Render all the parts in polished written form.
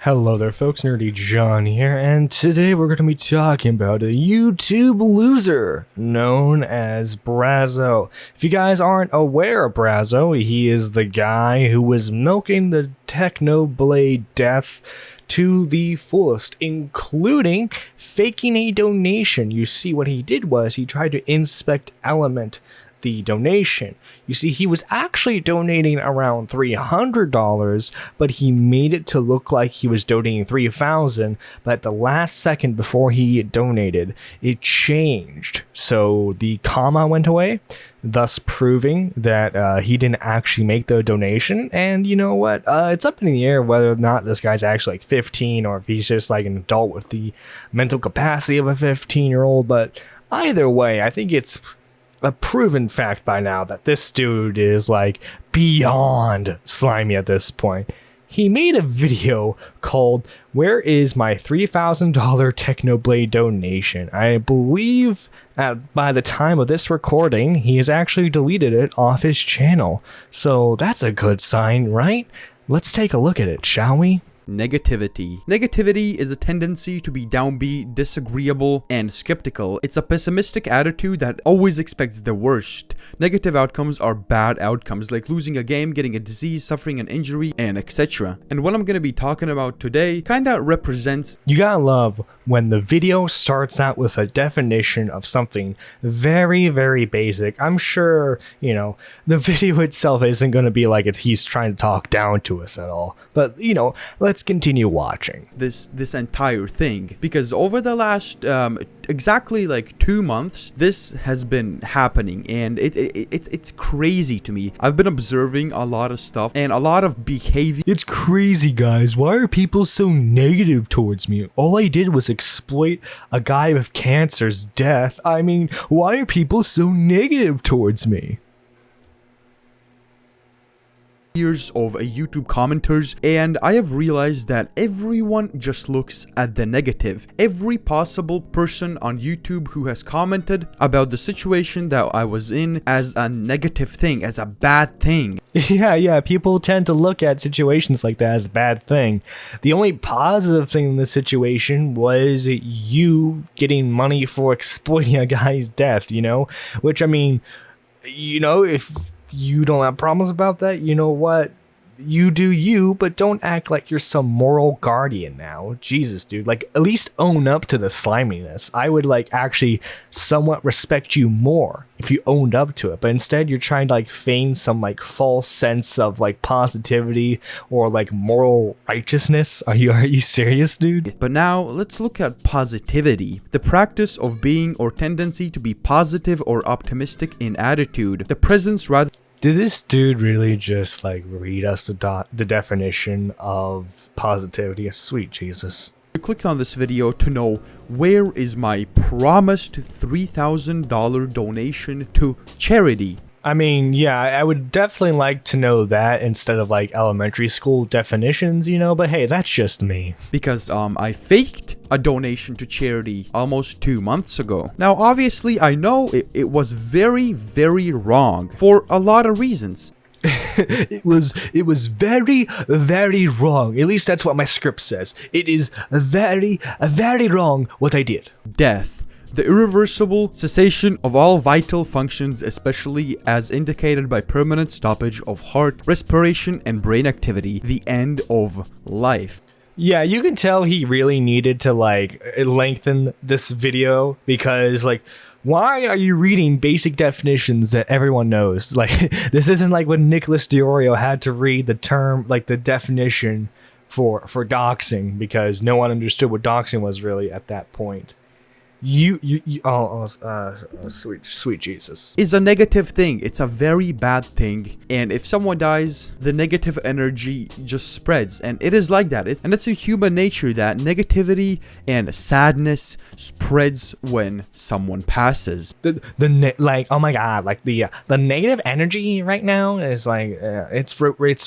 Hello there folks, Nerdy John here, and today we're going to be talking about a YouTube loser known as Brazo. If you guys aren't aware of Brazo, he is the guy who was milking the Technoblade death to the fullest, including faking a donation. You see, what he did was he tried to inspect element the donation. You see, he was actually donating around $300, but he made it to look like he was donating $3,000, but at the last second before he donated, it changed. So the comma went away, thus proving that he didn't actually make the donation. And you know what? It's up in the air whether or not this guy's actually like 15 or if he's just like an adult with the mental capacity of a 15-year-old, but either way, I think it's a proven fact by now that this dude is like beyond slimy at this point. He made a video called "Where is my $3,000 Technoblade donation?" I believe by the time of this recording, he has actually deleted it off his channel. So that's a good sign, right? Let's take a look at it, shall we? Negativity. Negativity is a tendency to be downbeat, disagreeable, and skeptical. It's a pessimistic attitude that always expects the worst. Negative outcomes are bad outcomes, like losing a game, getting a disease, suffering an injury, and etc. And what I'm going to be talking about today kinda represents... You gotta love when the video starts out with a definition of something very, very basic. I'm sure, you know, the video itself isn't going to be like he's trying to talk down to us at all. But, you know, let's continue watching this entire thing, because over the last exactly like 2 months this has been happening, and it's crazy to me. I've been observing a lot of stuff and a lot of behavior. It's crazy, guys. Why are people so negative towards me? All I did was exploit a guy with cancer's death. I mean, why are people so negative towards me? Years of YouTube commenters, and I have realized that everyone just looks at the negative. Every possible person on YouTube who has commented about the situation that I was in as a negative thing, as a bad thing. Yeah, people tend to look at situations like that as a bad thing. The only positive thing in this situation was you getting money for exploiting a guy's death, you know? Which, I mean, you know, if you don't have problems about that, you know what? You do you, but don't act like you're some moral guardian now. Jesus, dude. Like, at least own up to the sliminess. I would, like, actually somewhat respect you more if you owned up to it. But instead, you're trying to, like, feign some, like, false sense of, like, positivity or, like, moral righteousness. Are you serious, dude? But now, let's look at positivity. The practice of being or tendency to be positive or optimistic in attitude. The presence rather... Did this dude really just like read us the definition of positivity? Sweet Jesus. I clicked on this video to know where is my promised $3,000 donation to charity. I mean, yeah, I would definitely like to know that instead of like elementary school definitions, you know, but hey, that's just me. Because I faked a donation to charity almost 2 months ago. Now, obviously, I know it was very, very wrong for a lot of reasons. It was very, very wrong. At least that's what my script says. It is very, very wrong what I did. Death. The irreversible cessation of all vital functions, especially as indicated by permanent stoppage of heart, respiration, and brain activity. The end of life. Yeah, you can tell he really needed to like lengthen this video because like, why are you reading basic definitions that everyone knows? Like, this isn't like when Nicholas Diorio had to read the term, like the definition for doxing because no one understood what doxing was really at that point. Sweet Jesus. Is a negative thing. It's a very bad thing. And if someone dies, the negative energy just spreads. And it is like that. And it's a human nature that negativity and sadness spreads when someone passes. Like, oh my God, like the negative energy right now is like, it's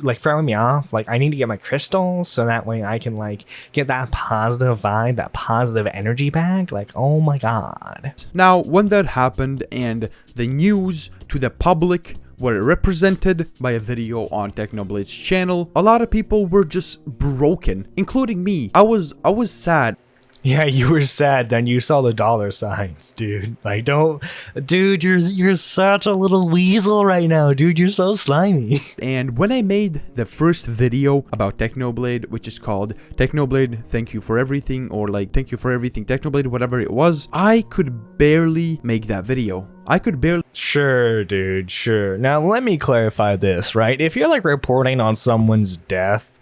like throwing me off. Like, I need to get my crystals so that way I can like get that positive vibe, that positive energy back. Like, oh my God. Now, when that happened and the news to the public were represented by a video on Technoblade's channel, a lot of people were just broken, including me. I was sad. Yeah, you were sad, then you saw the dollar signs, dude. Like, don't... Dude, you're such a little weasel right now, dude. You're so slimy. And when I made the first video about Technoblade, which is called Technoblade, Thank You for Everything, or like, Thank You for Everything Technoblade, whatever it was, I could barely make that video. I could barely... Sure, dude, sure. Now, let me clarify this, right? If you're, like, reporting on someone's death,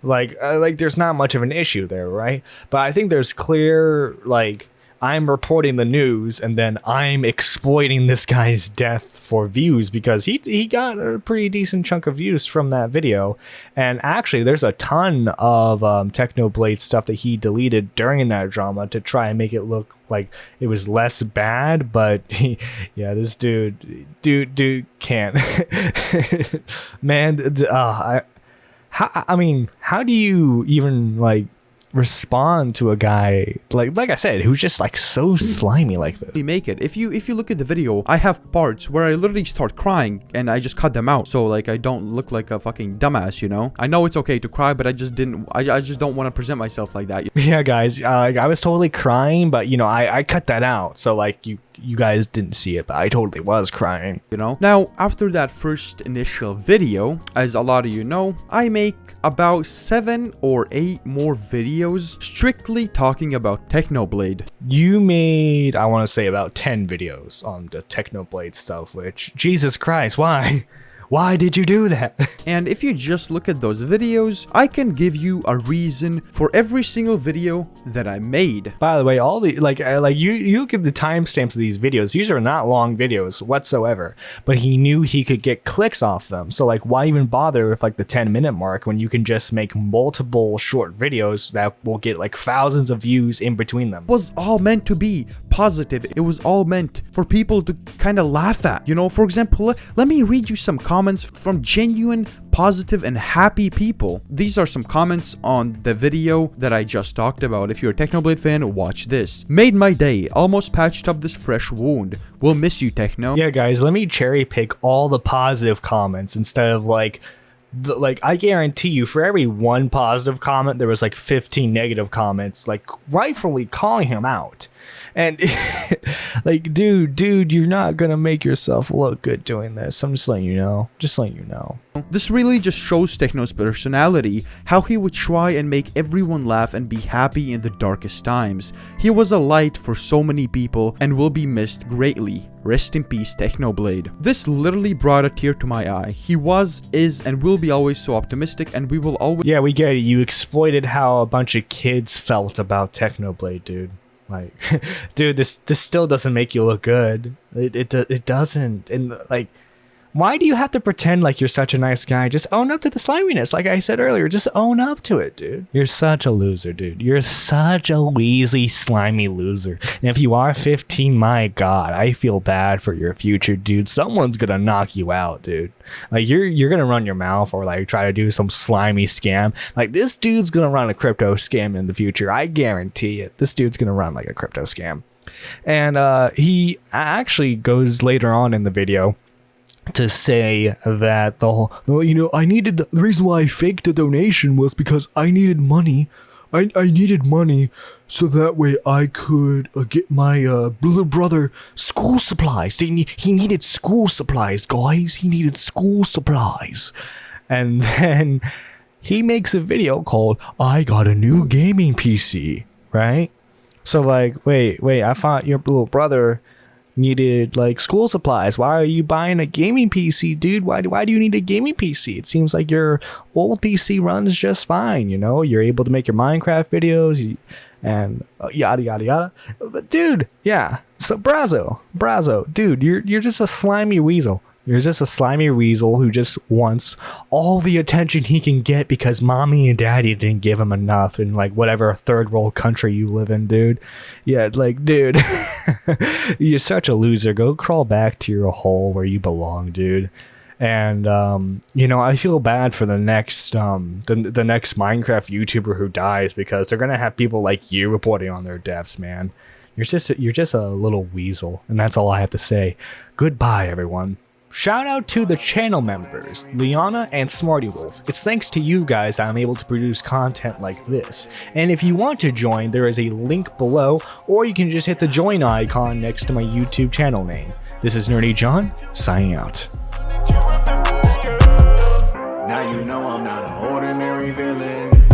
like there's not much of an issue there, right? But I think there's clear, like, I'm reporting the news and then I'm exploiting this guy's death for views because he got a pretty decent chunk of views from that video. And actually, there's a ton of Technoblade stuff that he deleted during that drama to try and make it look like it was less bad. But yeah, this dude can't. Man, I mean, how do you even, like, respond to a guy like I said who's just like so slimy like this? We make it. If you look at the video, I have parts where I literally start crying and I just cut them out so like I don't look like a fucking dumbass, you know? I know it's okay to cry, but I just don't want to present myself like that. Yeah, guys, I was totally crying, but you know, I cut that out, so like you guys didn't see it, but I totally was crying, you know? Now, after that first initial video, as a lot of you know, I make about 7 or 8 more videos strictly talking about Technoblade. You made, I want to say, about 10 videos on the Technoblade stuff, which, Jesus Christ, why? Why did you do that? And if you just look at those videos, I can give you a reason for every single video that I made. By the way, all the like you look at the timestamps of these videos. These are not long videos whatsoever. But he knew he could get clicks off them. So like, why even bother with like the 10-minute mark when you can just make multiple short videos that will get like thousands of views in between them? It was all meant to be positive. It was all meant for people to kind of laugh at. You know, for example, let me read you some comments from genuine, positive, and happy people. These are some comments on the video that I just talked about. If you're a Technoblade fan, watch this. Made my day. Almost patched up this fresh wound. We'll miss you, Techno. Yeah, guys, let me cherry pick all the positive comments instead of like I guarantee you, for every one positive comment, there was like 15 negative comments, like rightfully calling him out. And like, dude, you're not gonna make yourself look good doing this. I'm just letting you know. Just letting you know. This really just shows Techno's personality, how he would try and make everyone laugh and be happy in the darkest times. He was a light for so many people and will be missed greatly. Rest in peace, Technoblade. This literally brought a tear to my eye. He was, is, and will be always so optimistic, and we will always... Yeah, we get it. You exploited how a bunch of kids felt about Technoblade, dude. Like, dude, this still doesn't make you look good. It doesn't. And like, why do you have to pretend like you're such a nice guy? Just own up to the sliminess. Like I said earlier, just own up to it, dude. You're such a loser, dude. You're such a wheezy, slimy loser. And if you are 15, my God, I feel bad for your future, dude. Someone's gonna knock you out, dude. Like you're gonna run your mouth or like try to do some slimy scam. Like this dude's gonna run a crypto scam in the future. I guarantee it. This dude's gonna run like a crypto scam. And he actually goes later on in the video to say that the reason why I faked the donation was because I needed money. I needed money so that way I could get my little brother school supplies. He needed school supplies, guys. He needed school supplies. And then he makes a video called I Got a New Gaming PC, right? So like, wait, I thought your little brother needed like school supplies. Why are you buying a gaming PC, dude? Why do you need a gaming PC? It seems like your old PC runs just fine, you know? You're able to make your Minecraft videos and yada yada yada. But dude, yeah. So Brazo, dude, you're just a slimy weasel. You're just a slimy weasel who just wants all the attention he can get because mommy and daddy didn't give him enough in like whatever third world country you live in, dude. Yeah, like, dude, you're such a loser. Go crawl back to your hole where you belong, dude. And I feel bad for the next the next Minecraft YouTuber who dies because they're gonna have people like you reporting on their deaths, man. You're just a little weasel, and that's all I have to say. Goodbye, everyone. Shout out to the channel members, Liana and Smarty Wolf. It's thanks to you guys that I'm able to produce content like this. And if you want to join, there is a link below, or you can just hit the join icon next to my YouTube channel name. This is Nerdy John, signing out. Now you know I'm not an ordinary villain.